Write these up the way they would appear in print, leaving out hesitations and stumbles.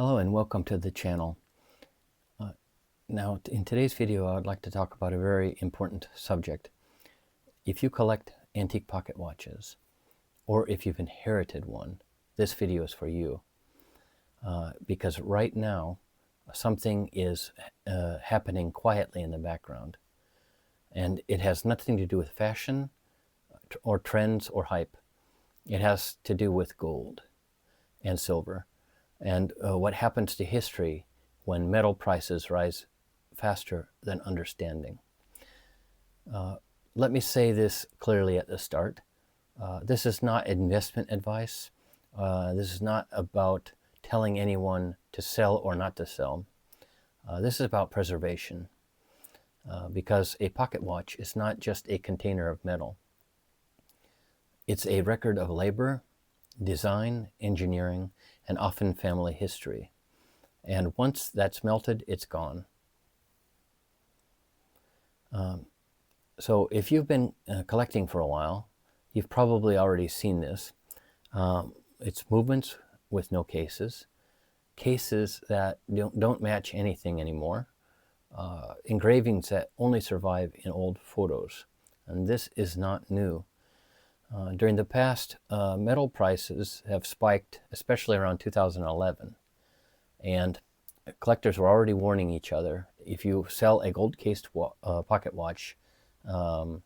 Hello and welcome to the channel. Now in today's video I would like to talk about a very important subject. If you collect antique pocket watches, or if you've inherited one, this video is for you. Because right now something is happening quietly in the background, and it has nothing to do with fashion or trends or hype. It has to do with gold and silver. And what happens to history when metal prices rise faster than understanding. Let me say this clearly at the start. This is not investment advice. This is not about telling anyone to sell or not to sell. This is about preservation. Because a pocket watch is not just a container of metal. It's a record of labor, design, engineering, and often family history. And once that's melted, it's gone. So if you've been collecting for a while, you've probably already seen this. It's movements with no cases, cases that don't match anything anymore, engravings that only survive in old photos. And this is not new. During the past, metal prices have spiked, especially around 2011. And collectors were already warning each other, if you sell a gold-cased pocket watch below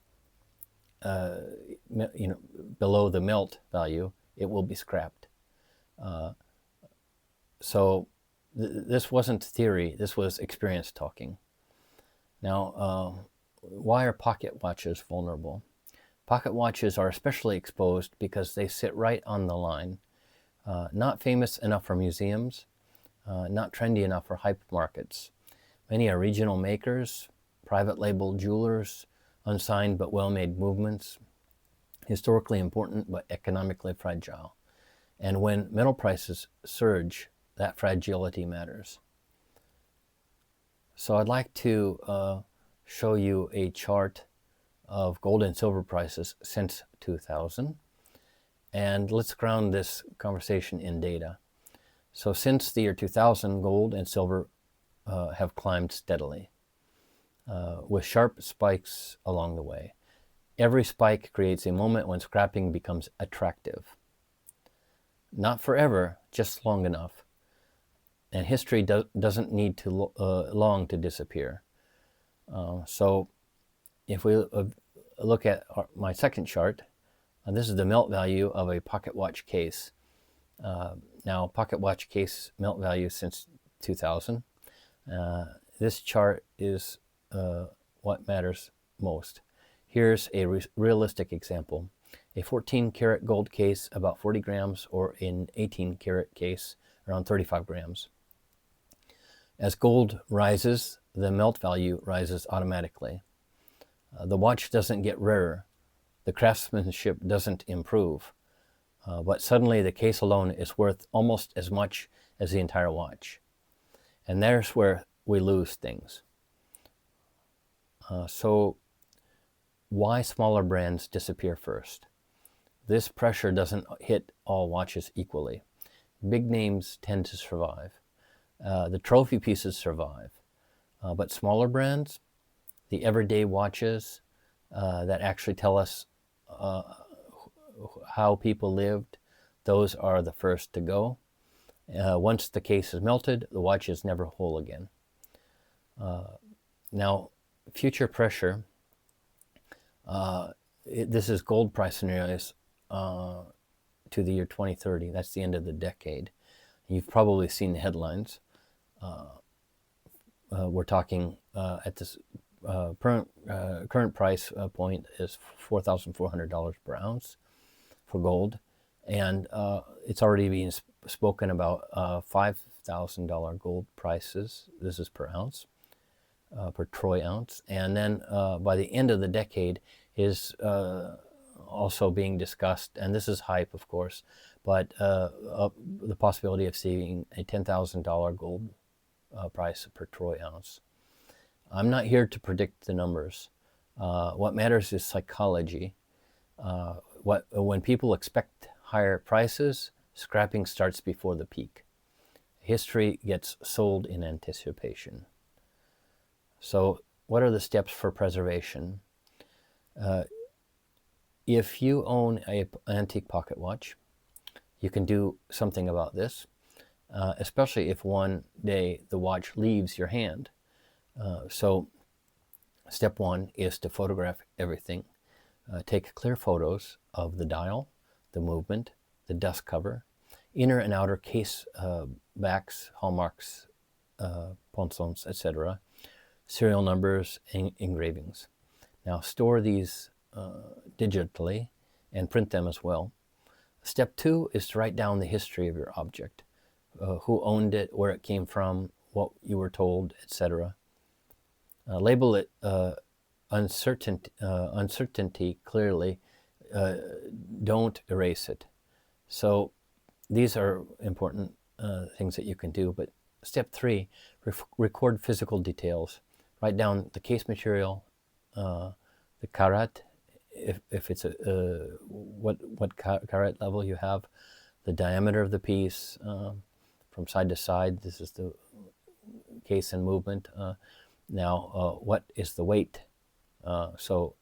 the melt value, it will be scrapped. So this wasn't theory, this was experience talking. Now, why are pocket watches vulnerable? Pocket watches are especially exposed because they sit right on the line. Not famous enough for museums, not trendy enough for hype markets. Many are regional makers, private label jewelers, unsigned but well-made movements, historically important but economically fragile. And when metal prices surge, that fragility matters. So I'd like to show you a chart of gold and silver prices since 2000. And let's ground this conversation in data. So since the year 2000, gold and silver have climbed steadily, with sharp spikes along the way. Every spike creates a moment when scrapping becomes attractive. Not forever, just long enough. And history doesn't need to long to disappear. So if we look at my second chart, this is the melt value of a pocket watch case. Now, pocket watch case melt value since 2000. This chart is what matters most. Here's a realistic example. A 14-karat gold case, about 40 grams, or an 18-karat case, around 35 grams. As gold rises, the melt value rises automatically. The watch doesn't get rarer. The craftsmanship doesn't improve. But suddenly the case alone is worth almost as much as the entire watch. And there's where we lose things. So why smaller brands disappear first? This pressure doesn't hit all watches equally. Big names tend to survive. The trophy pieces survive. But smaller brands, the everyday watches that actually tell us how people lived, those are the first to go. Once the case is melted, the watch is never whole again. Now, future pressure, this is gold price scenarios to the year 2030. That's the end of the decade. You've probably seen the headlines. We're talking at this current price point is $4,400 per ounce for gold, and it's already being spoken about $5,000 gold prices. This is per ounce, per troy ounce, and then by the end of the decade is also being discussed, and this is hype, of course, but the possibility of seeing a $10,000 gold price per troy ounce. I'm not here to predict the numbers. What matters is psychology. When people expect higher prices, scrapping starts before the peak. History gets sold in anticipation. So what are the steps for preservation? If you own an antique pocket watch, you can do something about this, especially if one day the watch leaves your hand. So step one is to photograph everything. Take clear photos of the dial, the movement, the dust cover, inner and outer case backs, hallmarks, ponçons, etc., serial numbers, and engravings. Now store these digitally and print them as well. Step two is to write down the history of your object, who owned it, where it came from, what you were told, etc. Label it uncertainty clearly. Don't erase it. So these are important things that you can do. But step three, record physical details. Write down the case material, the carat, if it's what carat level you have, the diameter of the piece from side to side. This is the case and movement. Now, what is the weight? So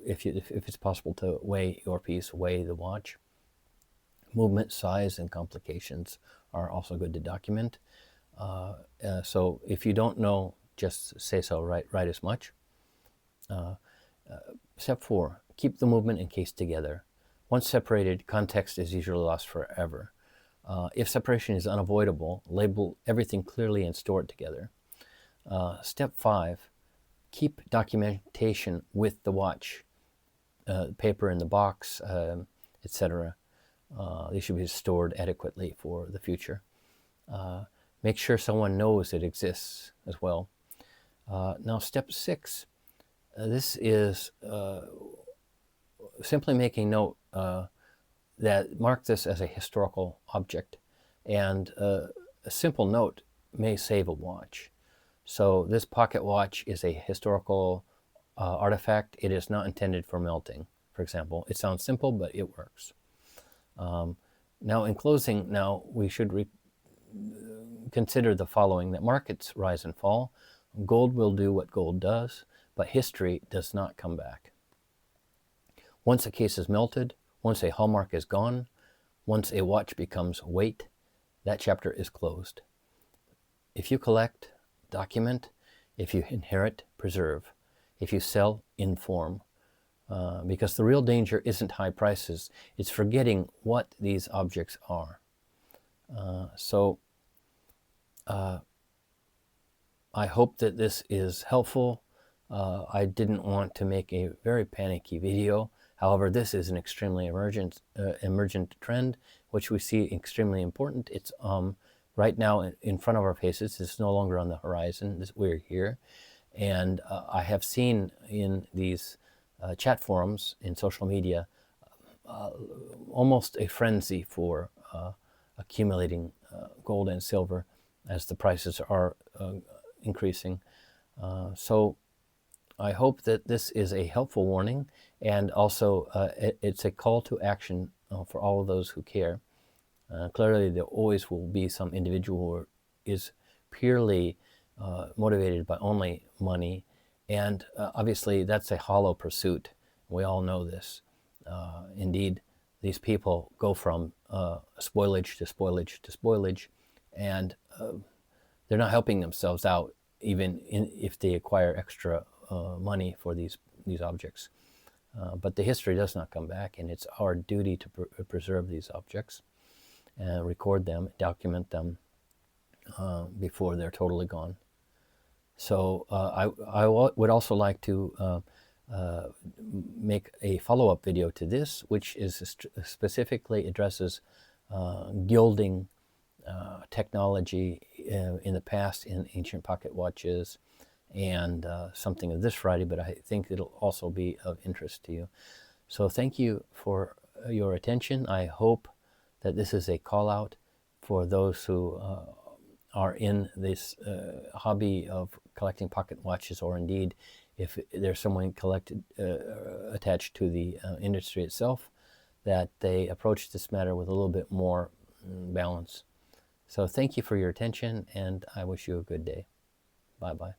if it's possible to weigh your piece, weigh the watch. Movement, size, and complications are also good to document. So if you don't know, just say so, write as much. Step four, keep the movement and case together. Once separated, context is usually lost forever. If separation is unavoidable, label everything clearly and store it together. Step five, keep documentation with the watch, paper in the box, etc. They should be stored adequately for the future. Make sure someone knows it exists as well. Now step six, this is simply making note that mark this as a historical object, and a simple note may save a watch. So this pocket watch is a historical artifact. It is not intended for melting, for example. It sounds simple, but it works. Now in closing, we should consider the following, that markets rise and fall. Gold will do what gold does, but history does not come back. Once a case is melted, once a hallmark is gone, once a watch becomes weight, that chapter is closed. If you collect, document. If you inherit, preserve. If you sell, inform. Because the real danger isn't high prices, it's forgetting what these objects are. I hope that this is helpful. I didn't want to make a very panicky video. However, this is an extremely emergent trend, which we see extremely important. It's right now in front of our faces. It's no longer on the horizon. We're here. And I have seen in these chat forums in social media almost a frenzy for accumulating gold and silver as the prices are increasing. So I hope that this is a helpful warning, and also it's a call to action for all of those who care. Clearly there always will be some individual who is purely motivated by only money, and obviously that's a hollow pursuit. We all know this. Indeed, these people go from spoilage to spoilage to spoilage, and they're not helping themselves out even if they acquire extra money for these objects. But the history does not come back, and it's our duty to preserve these objects, record them, document them before they're totally gone. So I would also like to make a follow-up video to this, which is specifically addresses gilding technology in the past in ancient pocket watches, and something of this variety, but I think it'll also be of interest to you. So thank you for your attention. I hope that this is a call out for those who are in this hobby of collecting pocket watches, or indeed if there's someone attached to the industry itself, that they approach this matter with a little bit more balance. So thank you for your attention, and I wish you a good day. Bye-bye.